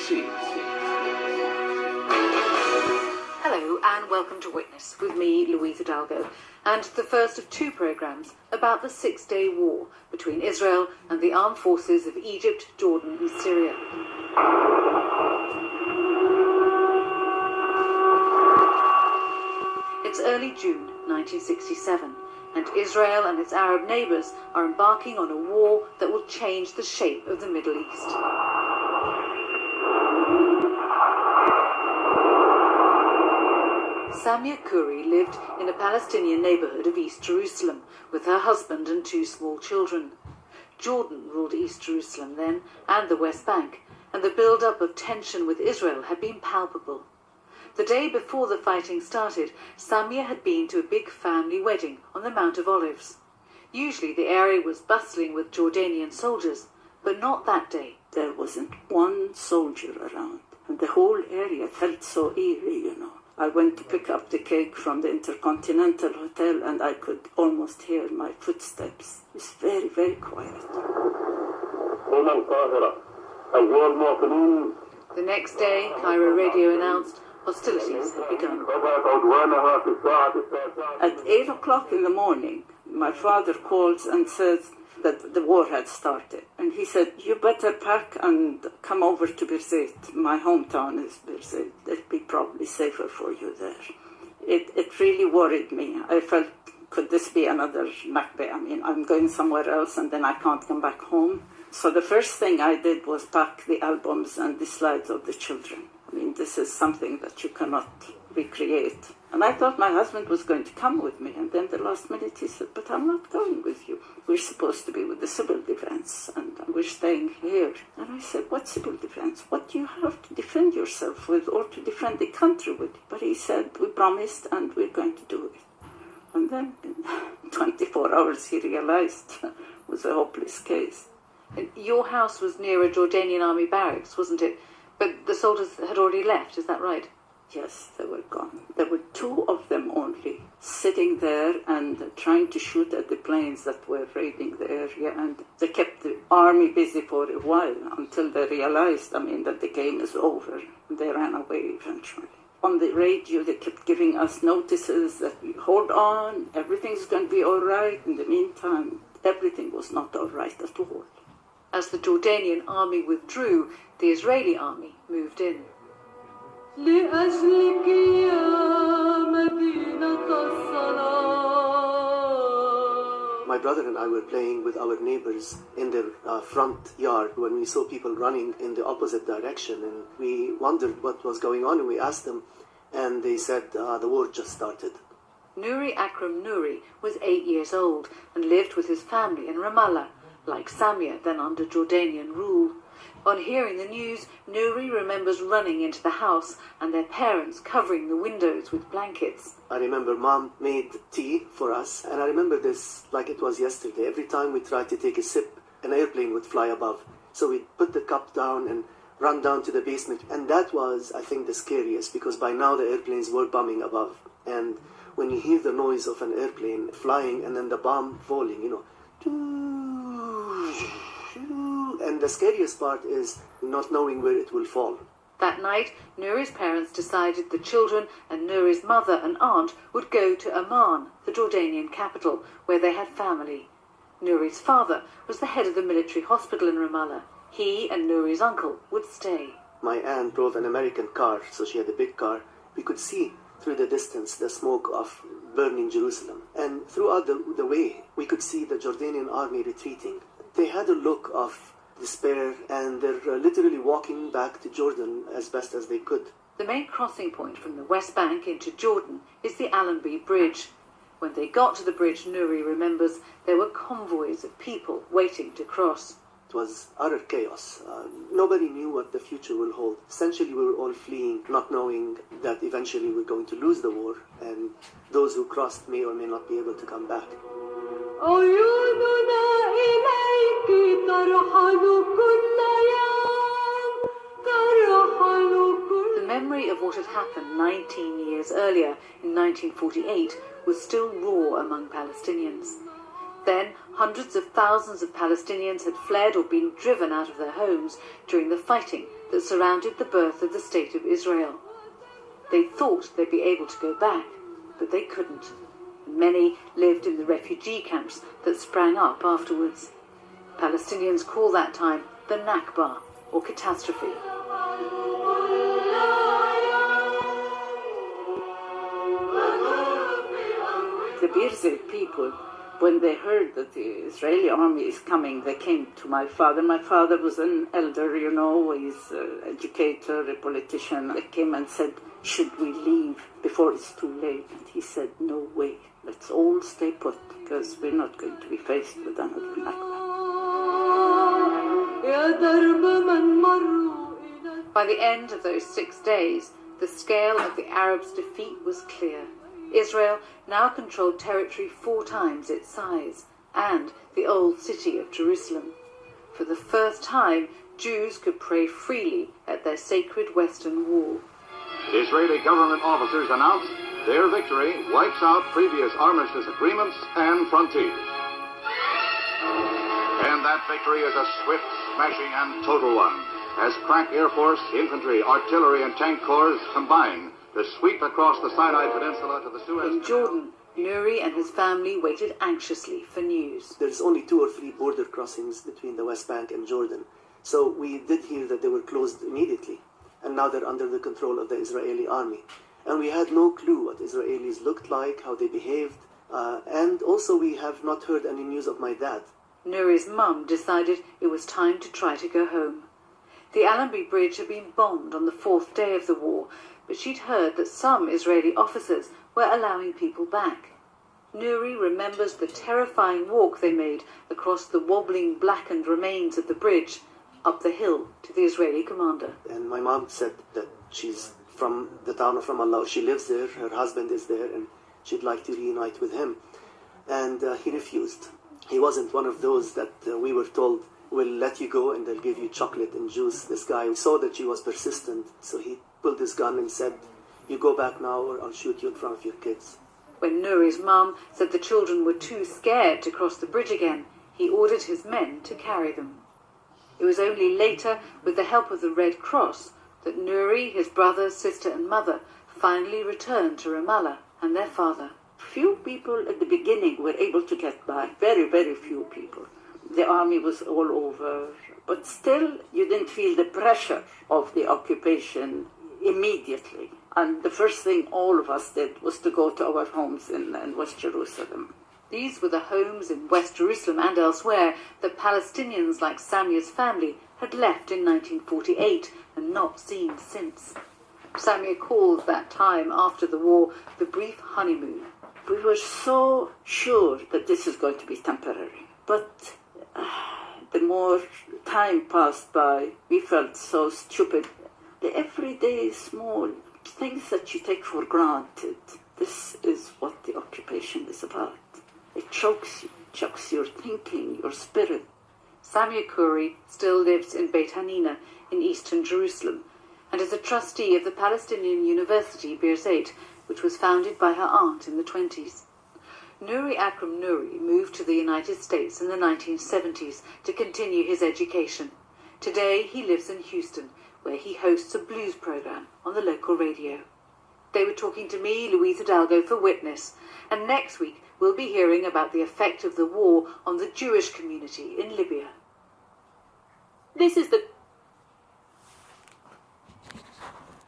BBC. Hello and welcome to Witness with me, Louise Hidalgo, and the first of two programmes about the Six-Day War between Israel and the armed forces of Egypt, Jordan and Syria. It's early June 1967, and Israel and its Arab neighbours are embarking on a war that will change the shape of the Middle East. Samia Khoury lived in a Palestinian neighbourhood of East Jerusalem with her husband and two small children. Jordan ruled East Jerusalem then and the West Bank, and the build-up of tension with Israel had been palpable. The day before the fighting started, Samia had been to a big family wedding on the Mount of Olives. Usually the area was bustling with Jordanian soldiers, but not that day. There wasn't one soldier around, and the whole area felt so eerie, you know. I went to pick up the cake from the Intercontinental Hotel and I could almost hear my footsteps. It was very, very quiet. The next day, Cairo radio announced hostilities had begun. At 8 o'clock in the morning, my father calls and says that the war had started. And he said, "You better pack and come over to Birzeit. My hometown is Birzeit. It'll be probably safer for you there." It really worried me. I felt, could this be another Nakba? I mean, I'm going somewhere else and then I can't come back home. So the first thing I did was pack the albums and the slides of the children. I mean, this is something that you cannot recreate. And I thought my husband was going to come with me. And then the last minute he said, "But I'm not going with you. We're supposed to be with the civil defense and we're staying here." And I said, "What civil defense? What do you have to defend yourself with or to defend the country with?" But he said, "We promised and we're going to do it." And then in 24 hours he realized it was a hopeless case. And your house was near a Jordanian army barracks, wasn't it? But the soldiers had already left, is that right? Yes, they were gone. There were two of them only, sitting there and trying to shoot at the planes that were raiding the area. And they kept the army busy for a while until they realized, that the game is over. They ran away eventually. On the radio, they kept giving us notices that, hold on, everything's going to be all right. In the meantime, everything was not all right at all. As the Jordanian army withdrew, the Israeli army moved in. My brother and I were playing with our neighbors in their front yard when we saw people running in the opposite direction, and we wondered what was going on, and we asked them, and they said the war just started. Nouri Akram Nouri was 8 years old and lived with his family in Ramallah, like Samia, then under Jordanian rule. On hearing the news, Nouri remembers running into the house and their parents covering the windows with blankets. I remember Mom made tea for us, and I remember this like it was yesterday. Every time we tried to take a sip, an airplane would fly above. So we'd put the cup down and run down to the basement. And that was, I think, the scariest, because by now the airplanes were bombing above. And when you hear the noise of an airplane flying and then the bomb falling, and the scariest part is not knowing where it will fall. That night, Nouri's parents decided the children and Nouri's mother and aunt would go to Amman, the Jordanian capital, where they had family. Nouri's father was the head of the military hospital in Ramallah. He and Nouri's uncle would stay. My aunt drove an American car, so she had a big car. We could see through the distance the smoke of burning Jerusalem. And throughout the way, we could see the Jordanian army retreating. They had a look of despair, and they're literally walking back to Jordan as best as they could. The main crossing point from the West Bank into Jordan is the Allenby Bridge. When they got to the bridge, Nouri remembers there were convoys of people waiting to cross. It was utter chaos. Nobody knew what the future will hold. Essentially, we were all fleeing, not knowing that eventually we're going to lose the war, and those who crossed may or may not be able to come back. The memory of what had happened 19 years earlier, in 1948, was still raw among Palestinians. Then, hundreds of thousands of Palestinians had fled or been driven out of their homes during the fighting that surrounded the birth of the State of Israel. They thought they'd be able to go back, but they couldn't. Many lived in the refugee camps that sprang up afterwards. Palestinians call that time the Nakba, or catastrophe. The Birzeit people, when they heard that the Israeli army is coming, they came to my father. My father was an elder, he's an educator, a politician. They came and said, should we leave before it's too late? And he said, no way, let's all stay put, because we're not going to be faced with another Nakba. By the end of those 6 days, the scale of the Arabs' defeat was clear. Israel now controlled territory 4 times its size, and the old city of Jerusalem. For the first time, Jews could pray freely at their sacred Western Wall. Israeli government officers announced their victory wipes out previous armistice agreements and frontiers. And that victory is a swift, smashing, and total one, as crack Air Force, infantry, artillery, and tank corps combine to sweep across the Sinai Peninsula to the Suez In Jordan, Nuri and his family waited anxiously for news. There's only 2 or 3 border crossings between the West Bank and Jordan. So we did hear that they were closed immediately. And now they're under the control of the Israeli army. And we had no clue what Israelis looked like, how they behaved. And also we have not heard any news of my dad. Nuri's mum decided it was time to try to go home. The Allenby Bridge had been bombed on the 4th day of the war, but she'd heard that some Israeli officers were allowing people back. Nuri remembers the terrifying walk they made across the wobbling, blackened remains of the bridge, up the hill to the Israeli commander. And my mom said that she's from the town of Ramallah. She lives there, her husband is there, and she'd like to reunite with him. And he refused. He wasn't one of those that we were told, we'll let you go and they'll give you chocolate and juice. This guy saw that she was persistent, so he pulled his gun and said, you go back now or I'll shoot you in front of your kids. When Nuri's mum said the children were too scared to cross the bridge again, he ordered his men to carry them. It was only later, with the help of the Red Cross, that Nuri, his brother, sister and mother finally returned to Ramallah and their father. Few people at the beginning were able to get by, very, very few people. The army was all over, but still you didn't feel the pressure of the occupation immediately. And the first thing all of us did was to go to our homes in West Jerusalem. These were the homes in West Jerusalem and elsewhere that Palestinians like Samia's family had left in 1948 and not seen since. Samia calls that time after the war the brief honeymoon. We were so sure that this is going to be temporary. But the more time passed by, we felt so stupid. The everyday small things that you take for granted, this is what the occupation is about. It chokes you, chokes your thinking, your spirit. Samia Khoury still lives in Beit Hanina in eastern Jerusalem and is a trustee of the Palestinian University Birzeit, which was founded by her aunt in the 1920s. Nuri Akram Nuri moved to the United States in the 1970s to continue his education. Today he lives in Houston, where he hosts a blues program on the local radio. They were talking to me, Louise Hidalgo, for Witness, and next week we'll be hearing about the effect of the war on the Jewish community in Libya. This is the